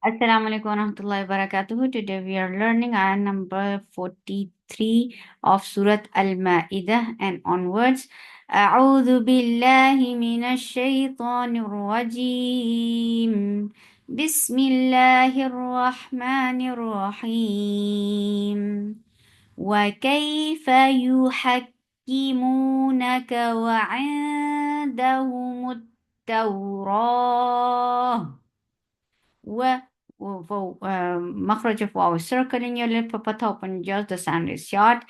Assalamu alaikum wa rahmatullahi wa barakatuhu. Today we are learning ayat number 43 of Surah Al-Ma'idah and onwards. أعوذ بالله من الشيطان الرجيم بسم الله الرحمن الرحيم وكيف يحكمونك وعندهم التوراة مخرج واو circle in your lip papa open just the sound is short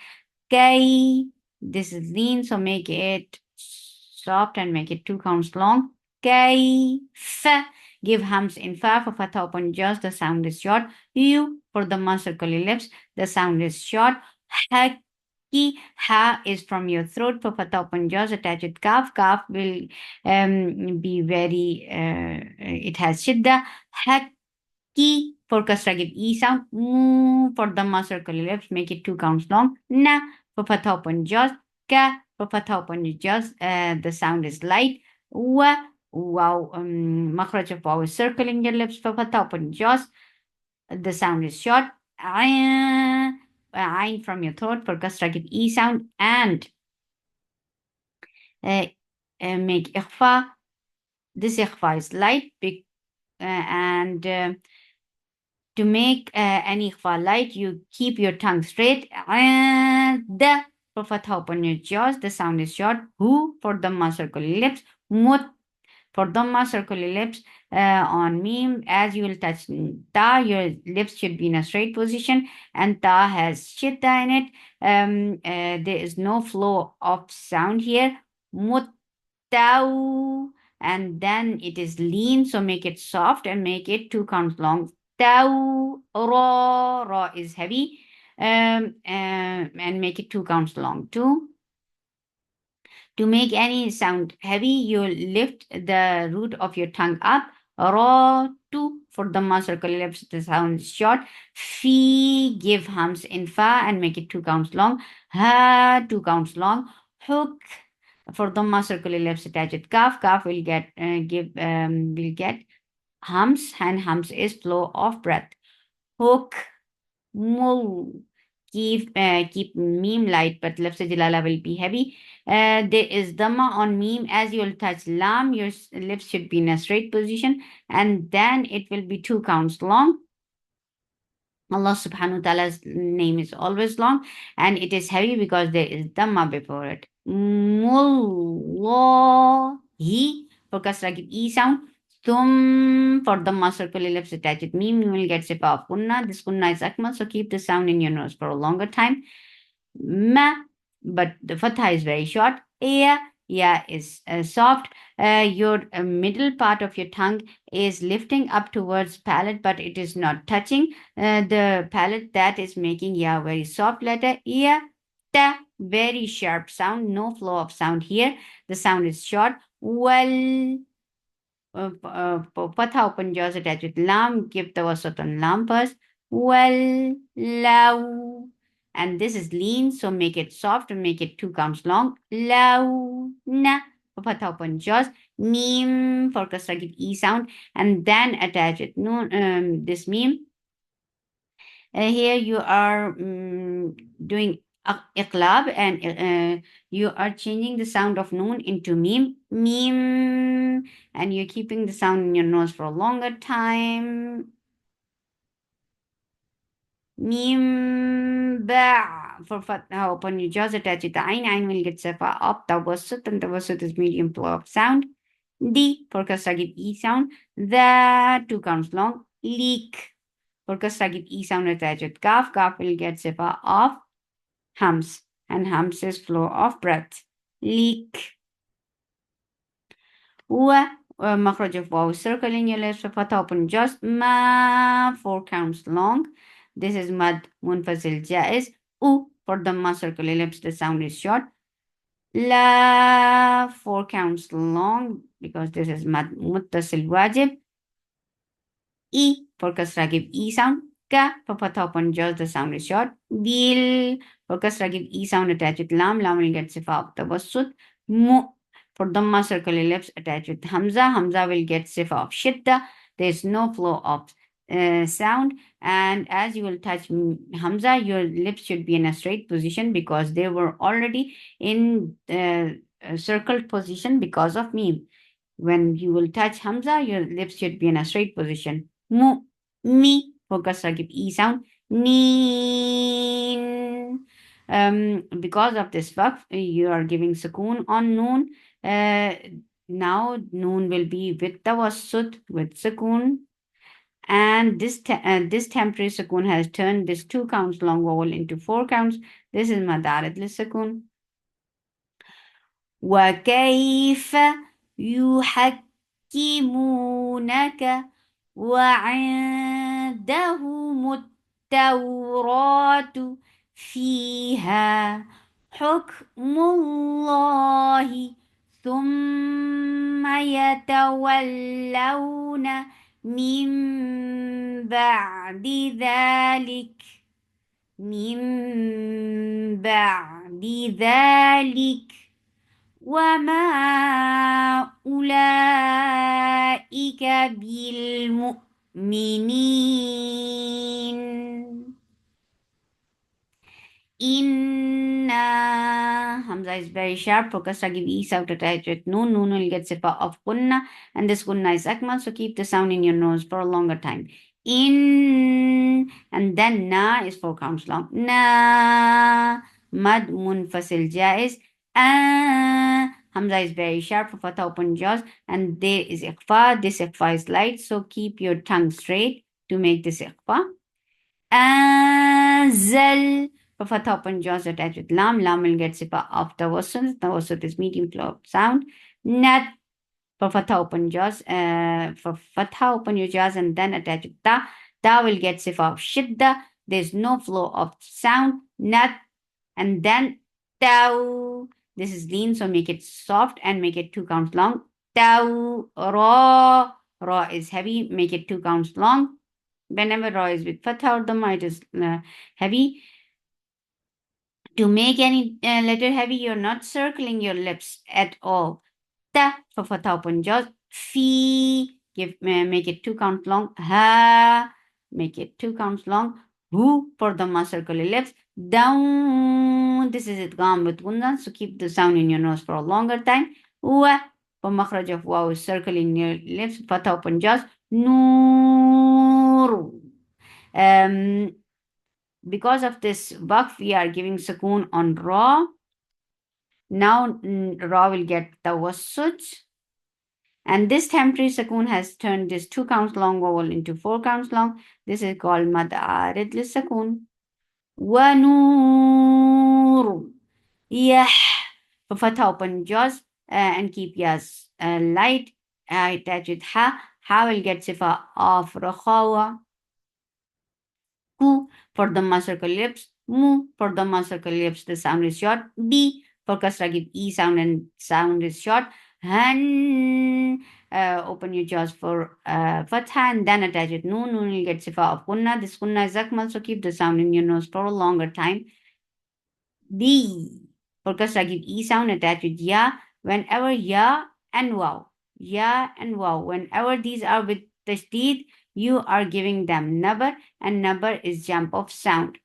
K. This is lean, so make it soft and make it 2 counts long. K. F. Give hums in fa for fatha open just the sound is short. U for the circle lips, the sound is short. Ha. Ki. Ha is from your throat for fatha open just attach it kaf. Kaf will be very it has shidda. Ha. Ki for kasra give e sound. For the circle lips make it 2 counts long. Na for fatha open jaws. Ka for fatha open jaws. The sound is light. Wa wow makhraj of wow is circling your lips for fatha open jaws. The sound is short. Ain from your throat for kasra give e sound and make ikhfa. This ikhfa is light big and to make any ikhfa light, you keep your tongue straight. And the for fatha open your jaws, the sound is short. Hu for dhamma circular lips. Mut for dhamma circular lips. On meme, as you will touch ta, your lips should be in a straight position, and ta has shitta in it. There is no flow of sound here. Mut tau, and then it is lean, so make it soft and make it 2 counts long. Tau, ra is heavy, and make it 2 counts long too. To make any sound heavy, you lift the root of your tongue up. Ra, tu, for the circle lips, the sound is short. Fi, give hums in fa and make it 2 counts long. Ha, 2 counts long. Hook, for the circle lips, attach it. Kaf, kaf will get will get hums, and hums is flow of breath. Hook, mul. Keep meme light, but lafz jalala will be heavy. There is dhamma on meme. As you will touch lam, your lips should be in a straight position, and then it will be 2 counts long. Allah subhanahu wa ta'ala's name is always long, and it is heavy because there is dhamma before it. Mullahi for kasra give e sound. Tum for dhamma circle lips attach it. Meme, you will get sifa of kunna. This kunna is akmal, so keep the sound in your nose for a longer time. Ma, but the fatha is very short. Ya is soft. Your middle part of your tongue is lifting up towards palate, but it is not touching the palate. That is making ya very soft letter. Ya, ta, very sharp sound. No flow of sound here. The sound is short. Well, fatha open jaws attached with lam. Give the wasat on lam first. Well, low. And this is lean, so make it soft and make it 2 counts long. Low, na. Fatha open jaws. Meme for kasra give e sound, and then attach it. No, this meme. Here you are doing iqlab, and you are changing the sound of noon into meme. Meme, and you're keeping the sound in your nose for a longer time. Meme ba for fatha open your jaws, attach it to ain. Ain will get safa up. Tawassut, and tawassut is medium flow of sound. D for kasra give e sound. The 2 counts long. Leak for kasra give e sound attached with kaf. Kaf will get sifa of hums, and hums is flow of breath. Leak. Wa makhraj of waw circle in your lips for fatha open just ma 4 counts long. This is mad munfasil jaiz. U for dhamma circle lips, the sound is short. La 4 counts long because this is mad muttasil wajib. E for kasra give e sound. Ka for fatha open jaws, the sound is short. Gil for kasra give e sound attached with lam. Lam will get sifa of tawassut. Mu for dhamma circle lips attached with hamza. Hamza will get sifa of shidda. There is no flow of sound. And as you will touch Hamza, your lips should be in a straight position because they were already in a circled position because of me. When you will touch Hamza, your lips should be in a straight position. Mu, mi, focus, give E sound. Neen. Because of this waqf, you are giving sukoon on noon. Uh, Now noon will be with tawassut, with sukoon. And this temporary sukoon has turned this 2 counts long vowel into 4 counts. This is madarat lisukun. وكيف يحكمونك وعندهم التوراة فيها حكم الله ثم يتولون من بعد ذلك من بعد ذلك وما أولئك بالمؤمنين. Inna Hamza is very sharp. Focus give E sound attached with noon. Noon will get sifa of kunna, and this kunna is akmal, so keep the sound in your nose for a longer time. In, and then na is 4 counts long. Na mad munfasil jaiz. Hamza is very sharp. For fatha open jaws, and there is ikhfa. This ikhfa is light, so keep your tongue straight to make this ikhfa. Anzal. For fatha open jaws attached with lam. Lam will get sifa of tawassut. Tawassut is medium flow sound. Nat. For fatha open jaws. For fatha open your jaws and then attach with ta. Ta will get sifa of shidda. There's no flow of sound. Nat. And then tau. This is lean, so make it soft and make it 2 counts long. Tau. Ra. Ra is heavy. Make it 2 counts long. Whenever ra is with fatha or dhamma, it is heavy. To make any letter heavy, you're not circling your lips at all. Ta for fatha open jaws. Fi, make it 2 counts long. Ha, make it 2 counts long. Hu for dhamma, circle your lips. Down, this is idgham with gunna, so keep the sound in your nose for a longer time. Wa for makhraj of waw is circling your lips. Fatha open jaws. Noor. Because of this waqf, we are giving sukoon on ra. Now ra will get tawassut. And this temporary sukoon has turned this 2 counts long vowel into 4 counts long. This is called mad arid lis sukoon. Wa noor. Yah. For fatha open jaws and keep yas light. Attach with ha. Ha will get sifa of rakhawa. Ku for dhamma, circle lips. Mu for dhamma, circle lips. The sound is short. B for kasra, give E sound and sound is short. Han. Open your jaws for fatha and then attach it. Noon. Noon will get sifa of kunna. This kunna is akmal, so keep the sound in your nose for a longer time. B for kasra, give E sound, attach with ya. Whenever ya and wow, whenever these are with tasdeed, you are giving them nabar, and nabar is jump of sound.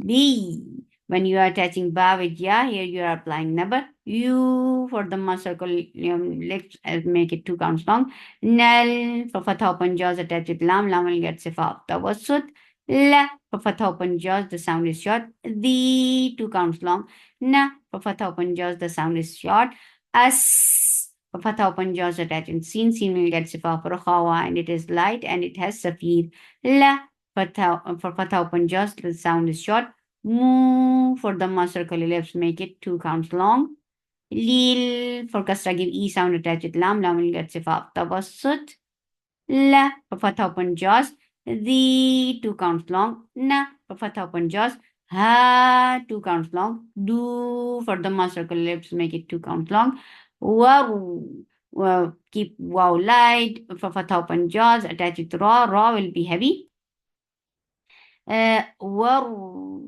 B. When you are attaching ba with ya, here you are applying nabar. U for the circle lips, make it 2 counts long. Nal for fatha open jaws, attach with lam. Lam will get sifa of tawassut. La for fatha open jaws, the sound is short. The 2 counts long. Na for fatha open jaws, the sound is short. As for fatha open jaws, attach in sin. Sin will get sifa for khawa, and it is light and it has safir. La for fatha open jaws, the sound is short. Mu for dhamma, circle lips, make it 2 counts long. Lil for kasra, give E sound, attach with lam. Lam will get sifa of tawassut. La for fatha open jaws, the 2 counts long. Na for fatha open jaws. Ha 2 counts long. Do for dhamma, circle lips, make it 2 counts long. Wow. Well, keep wow light for fatha open jaws, attach it to ra. Ra will be heavy. Wow.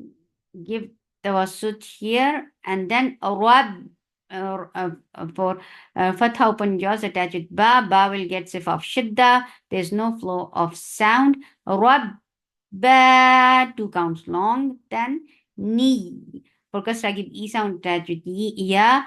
Give tawassut here and then rab. for fatha open jaws attached with ba. Ba will get sif of shidda. There's no flow of sound. Rab, ba, 2 counts long. Then ni. For kasra give e sound attached with ya.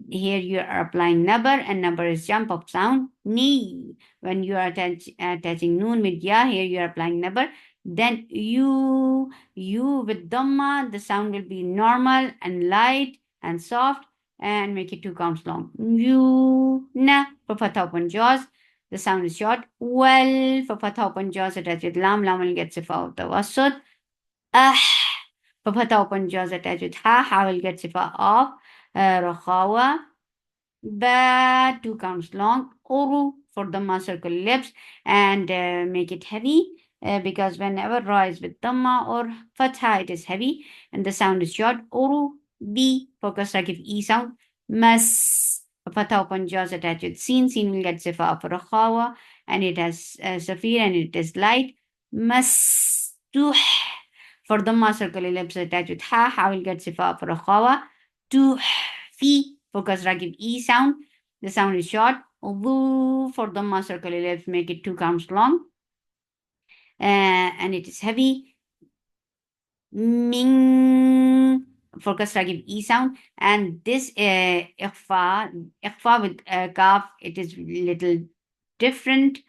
Here you are applying nabar, and nabar is jump of sound. Ni. When you are attaching noon with ya, here you are applying nabar. Then you with dhamma, the sound will be normal and light and soft, and make it 2 counts long. You na for fatha open jaws. The sound is short. Well for fatha open jaws attached with lam. Lam will get sifa of tawassut. Ah for fatha open jaws attached with ha. Ha will get sifa of rakhawa. Ba, 2 counts long. Uru for the circle lips, and make it heavy, because whenever ra is with dhamma or fatha, it is heavy and the sound is short. Uru, b for kasra give e sound. Mas for fatha open jaws attached with sin. Sin will get sifa for rakhawa, and it has safir and it is light. Mas tuh for the circle lips attached with ha. Ha will get sifa for rakhawa. Tu fi for kasra give e sound. The sound is short. Although for the circle let's make it 2 counts long. And it is heavy. Ming for kasra give e sound. And this ikhfa with kaf, it is little different.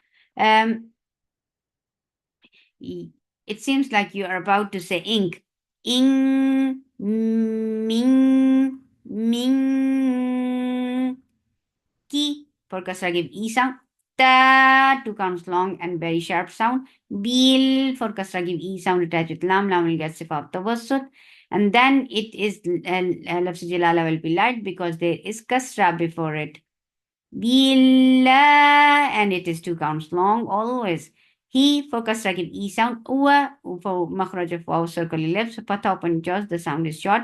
It seems like you are about to say ink. Ing, ming, ming, ki for kasra give e sound. Ta, 2 counts long and very sharp sound. Bil for kasra give e sound attached with lam. Lam will get sifa of tawassut. And then it is lafz jalala will be light because there is kasra before it. Billah, and it is 2 counts long always. He for kasra give e sound. Uwa for makhraj of waw circle lips. Fatha open jaws, the sound is short.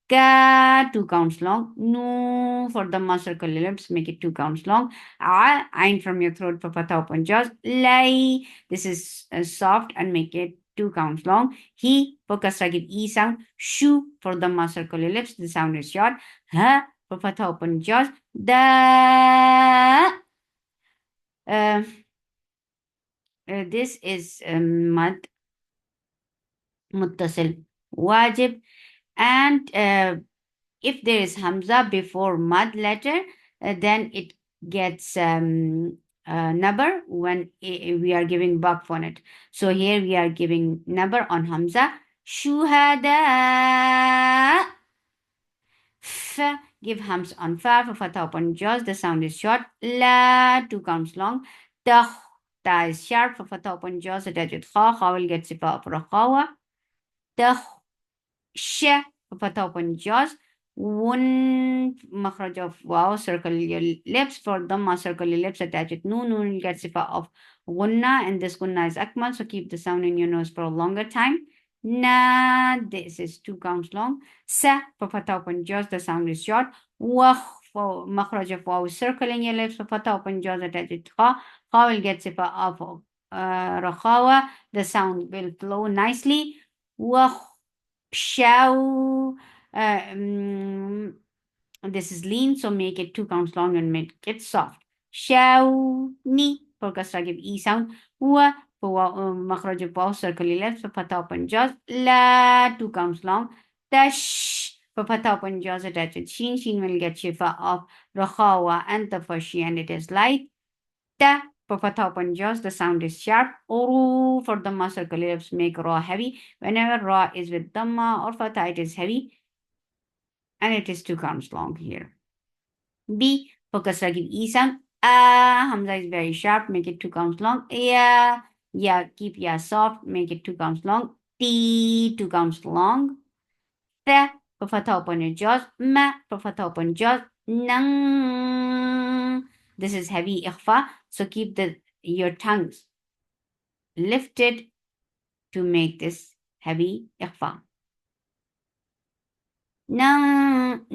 Ka, 2 counts long. No for the circle lips, make it 2 counts long. Ain from your throat for fatha open jaws. Lai, this is soft and make it 2 counts long. He for kasra give e sound. Shu for the circle lips, the sound is short. Ha for fatha open jaws. Da. This is mad muttasil wajib, and if there is hamza before mad letter, then it gets nabar when we are giving baq on it. So here we are giving nabar on hamza. Shuhada. F, give hams on fa for fatha open jaws. The sound is short. La, 2 counts long. Ta, ta is sharp for fatha open jaws. Attached with kha. Kha will get sifa for rakhawa. Ta, sh for fatha open jaws. One makhraj of wow, circle your lips. For dhamma, circle your lips. Attach it. Noon, noon will get sifa of gunna, and this gunna is akmal, so keep the sound in your nose for a longer time. Na, this is 2 counts long. Sa for fatha open jaws, the sound is short. Wah for makhraj of wow, circle in your lips. For fatha open jaws, attach it. Kha, kha will get sifa of rakhawa. The sound will flow nicely. Wah, pshaw. This is lean, so make it 2 counts long and make it soft. Shao, ni for kasra give e sound. Wa for makhraj of waw, circle left for fatha open jaws. La, 2 counts long. Tash for fatha open jaws attached with sheen. Sheen will get shifa of rakhawa and tafashi, and it is light. Ta for fatha open jaws, the sound is sharp. Uru for the circle lips, make ra heavy. Whenever ra is with dhamma or fatha, it is heavy, and it is 2 counts long here. B for kasra give e sound. Hamza is very sharp, make it 2 counts long. Ya, keep ya soft, make it 2 counts long. T, 2 counts long. Th for fatha open your jaws. Ma for fatha open jaws. Nang. This is heavy ikhfa, so keep your tongues lifted to make this heavy ikhfa. Nang,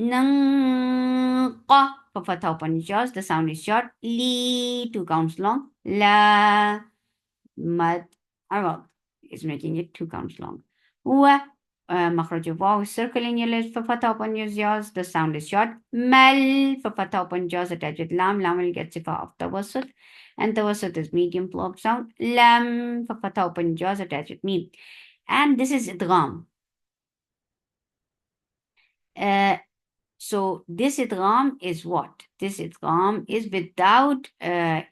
qa for fatha open jaws, the sound is short. Li, 2 counts long. La, mad, arab is making it 2 counts long. Wa مخرج الواو, circle in your lips. For fatha, open your jaws. The sound is short. Mal. For fatha, open jaws. Attach with lam. Lam will get sifa of tawassut. And tawassut is medium plop sound. Lam. For fatha, open jaws. Attach with mim. And this is idgham. Uh, So this idgham is what? This idgham is without ghunna.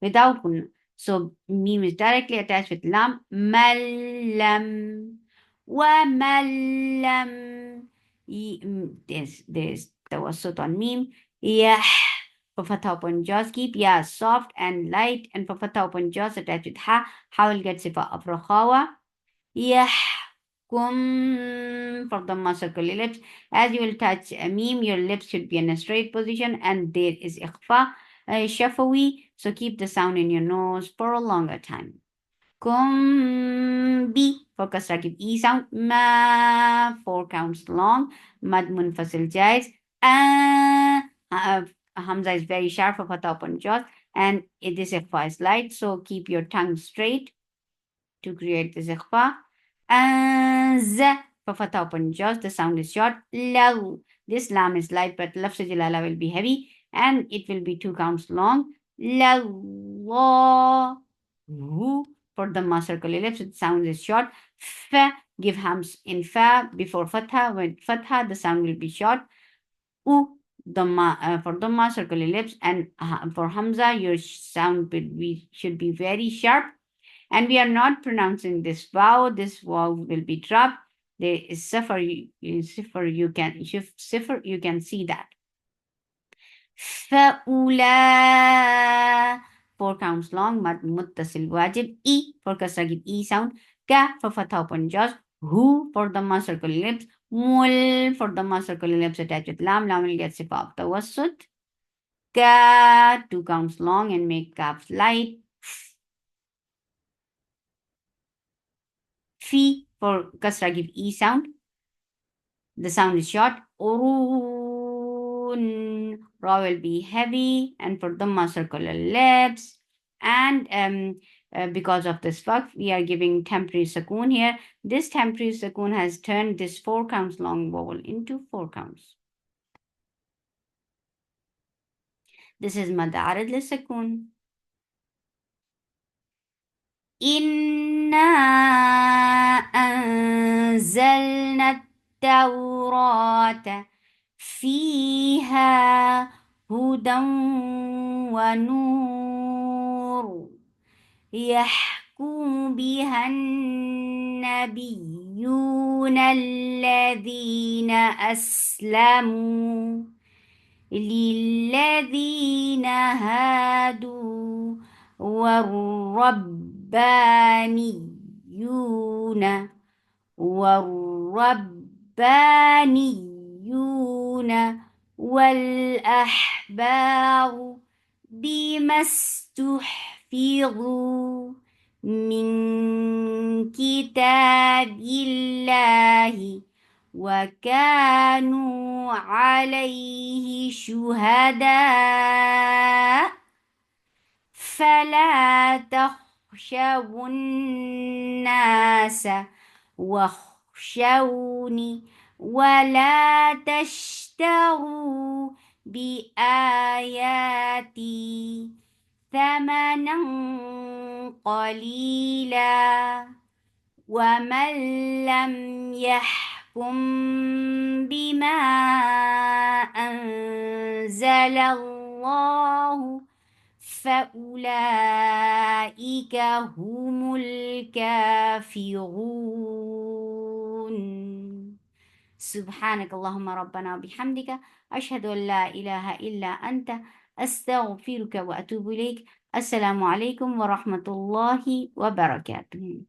Without ghunna. So mim is directly attached with lam. Mallam. Wa mallam. There's tawassut on mim. Yeah. For fatha upon jaws, keep ya soft and light. And for fatha upon jaws, attached with ha. Ha will get sifa of rakhawa. Yeah. For the circle lips. As you will touch a meme, your lips should be in a straight position, and there is ikhfa, shafawi. So keep the sound in your nose for a longer time. Kumbi for kasra, give e sound. Ma 4 counts long. Mad munfasil jais. Hamza is very sharp for fatha upon jaws, and this ikhfa is light. So keep your tongue straight to create this ikhfa. Z for fatha upon jaws, the sound is short. Law. This lam is light, but lafz jalala will be heavy, and it will be 2 counts long. Law. For the circle ellipse, the sound is short. Fa. Give hams in fa before fatha. With fatha, the sound will be short. U. For the circle ellipse, and for hamza, your sound should be very sharp. And we are not pronouncing this vowel. This vowel will be dropped. There is sifr. You can see that. Fa'ula. 4 counts long. Mad muttasil wajib. E for kasra, give e sound. Ka for fatha upon jaws. Hu for the circle lips. Mul for the circle lips attached with lam. Lam will get sifa of tawassut. Ka 2 counts long and make kaf light. Fi for kasra, give e sound. The sound is short. Urun. Ra will be heavy. And for the circular lips. And because of this waqf, we are giving temporary sukoon here. This temporary sukoon has turned this 4 counts long vowel into 4 counts. This is mad arid li sukoon. Inna anzalna التوراة فيها هدى ونور يحكم بها النبيون الذين أسلموا للذين هادوا والربانيون والأحبار بما استحفظوا من كتاب الله وكانوا عليه شهداء فلا تخشوا الناس واخشوني ولا تشتروا بآياتي ثمنا قليلا ومن لم يحكم بما أنزل الله فأولئك هم الكافرون. سبحانك اللهم ربنا وبحمدك أشهد أن لا إله إلا أنت أستغفرك وأتوب إليك. السلام عليكم ورحمة الله وبركاته.